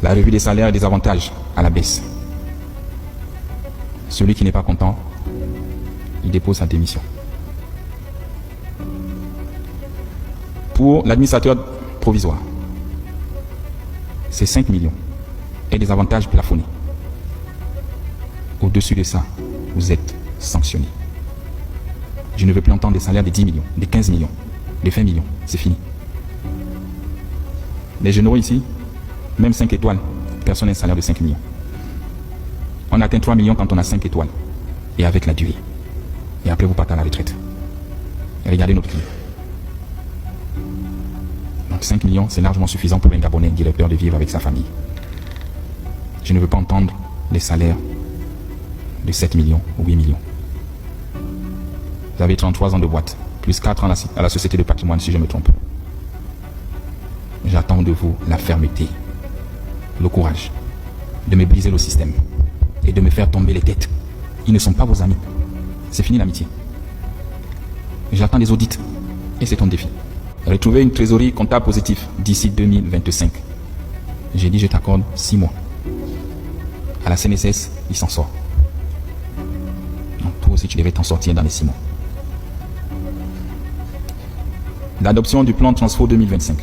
La revue des salaires et des avantages à la baisse. Celui qui n'est pas content, il dépose sa démission. Pour l'administrateur provisoire, c'est 5 millions et des avantages plafonnés. Au-dessus de ça, vous êtes sanctionné. Je ne veux plus entendre des salaires de 10 millions, de 15 millions, de 20 millions. C'est fini. Les généraux ici, même 5 étoiles, personne n'a un salaire de 5 millions. On atteint 3 millions quand on a 5 étoiles. Et avec la durée. Et après, vous partez à la retraite. Et regardez notre client. Donc 5 millions, c'est largement suffisant pour un Gabonais directeur de vivre avec sa famille. Je ne veux pas entendre les salaires de 7 millions ou 8 millions. Vous avez 33 ans de boîte, plus 4 ans à la société de patrimoine si je me trompe. J'attends de vous la fermeté, le courage de me briser le système et de me faire tomber les têtes. Ils ne sont pas vos amis. C'est fini l'amitié. J'attends des audits et c'est ton défi. Retrouver une trésorerie comptable positive d'ici 2025. J'ai dit je t'accorde 6 mois. À la CNSS, il s'en sort. Donc toi aussi tu devais t'en sortir dans les 6 mois. L'adoption du plan Transfo 2025.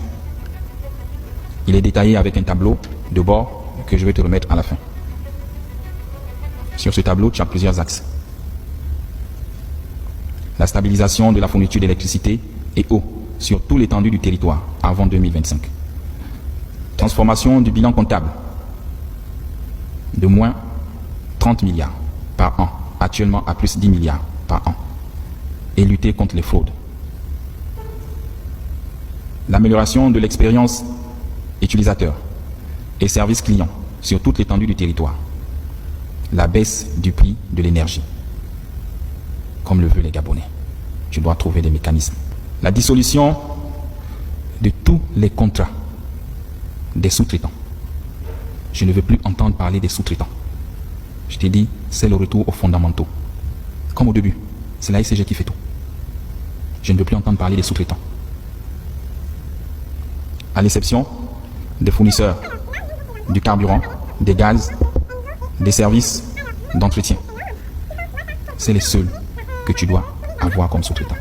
Il est détaillé avec un tableau de bord que je vais te remettre à la fin. Sur ce tableau, tu as plusieurs axes. La stabilisation de la fourniture d'électricité et eau sur tout l'étendue du territoire avant 2025. Transformation du bilan comptable de moins 30 milliards par an, actuellement à plus 10 milliards par an, et lutter contre les fraudes. L'amélioration de l'expérience utilisateur et service client sur toute l'étendue du territoire. La baisse du prix de l'énergie, comme le veulent les Gabonais. Tu dois trouver des mécanismes. La dissolution de tous les contrats des sous-traitants. Je ne veux plus entendre parler des sous-traitants. Je t'ai dit, c'est le retour aux fondamentaux. Comme au début, c'est la ICG qui fait tout. Je ne veux plus entendre parler des sous-traitants. À l'exception des fournisseurs du carburant, des gaz, des services d'entretien. C'est les seuls que tu dois avoir comme sous-traitants.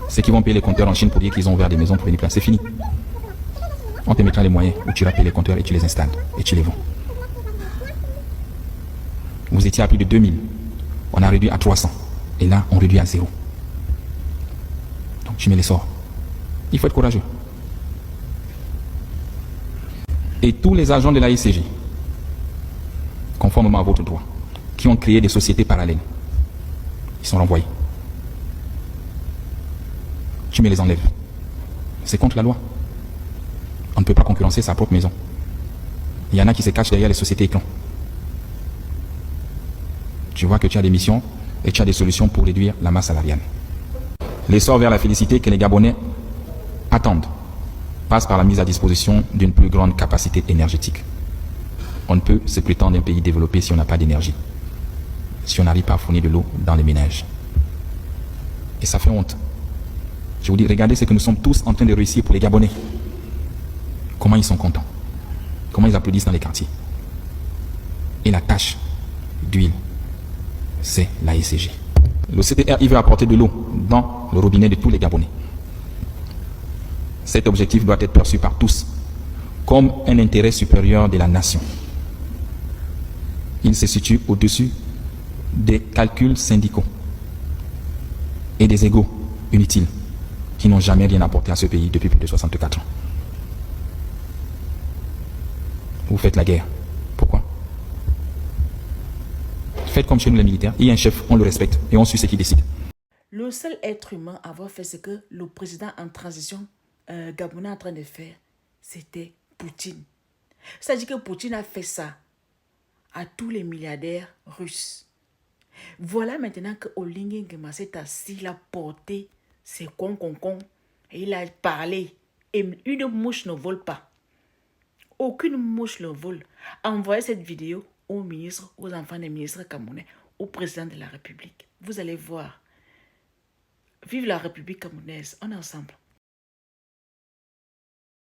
Ceux qui vont payer les compteurs en Chine pour dire qu'ils ont ouvert des maisons pour venir placer, c'est fini. On te mettra les moyens où tu vas payer les compteurs et tu les installes et tu les vends. Vous étiez à plus de 2000. On a réduit à 300. Et là, on réduit à 0. Donc tu mets les sorts. Il faut être courageux. Et tous les agents de la ICG, conformément à votre droit, qui ont créé des sociétés parallèles, ils sont renvoyés. Tu me les enlèves. C'est contre la loi. On ne peut pas concurrencer sa propre maison. Il y en a qui se cachent derrière les sociétés éclans. Tu vois que tu as des missions et tu as des solutions pour réduire la masse salariale. L'essor vers la félicité que les Gabonais attendent passe par la mise à disposition d'une plus grande capacité énergétique. On ne peut se prétendre un pays développé si on n'a pas d'énergie, si on n'arrive pas à fournir de l'eau dans les ménages. Et ça fait honte. Je vous dis, regardez ce que nous sommes tous en train de réussir pour les Gabonais. Comment ils sont contents. Comment ils applaudissent dans les quartiers. Et la tâche d'huile, c'est la ICG. Le CTR, il veut apporter de l'eau dans le robinet de tous les Gabonais. Cet objectif doit être perçu par tous comme un intérêt supérieur de la nation. Il se situe au-dessus des calculs syndicaux et des égos inutiles qui n'ont jamais rien apporté à ce pays depuis plus de 64 ans. Vous faites la guerre. Pourquoi? Faites comme chez nous les militaires. Il y a un chef, on le respecte et on suit ce qu'il décide. Le seul être humain à avoir fait ce que le président en transition gabonais est en train de faire, c'était Poutine. C'est-à-dire que Poutine a fait ça à tous les milliardaires russes. Voilà maintenant que Olingue Nguema s'est assis, il a porté ses con, et il a parlé. Et une mouche ne vole pas. Aucune mouche ne vole. Envoyez cette vidéo aux ministres, aux enfants des ministres camerounais, au président de la République. Vous allez voir. Vive la République camerounaise, on est ensemble.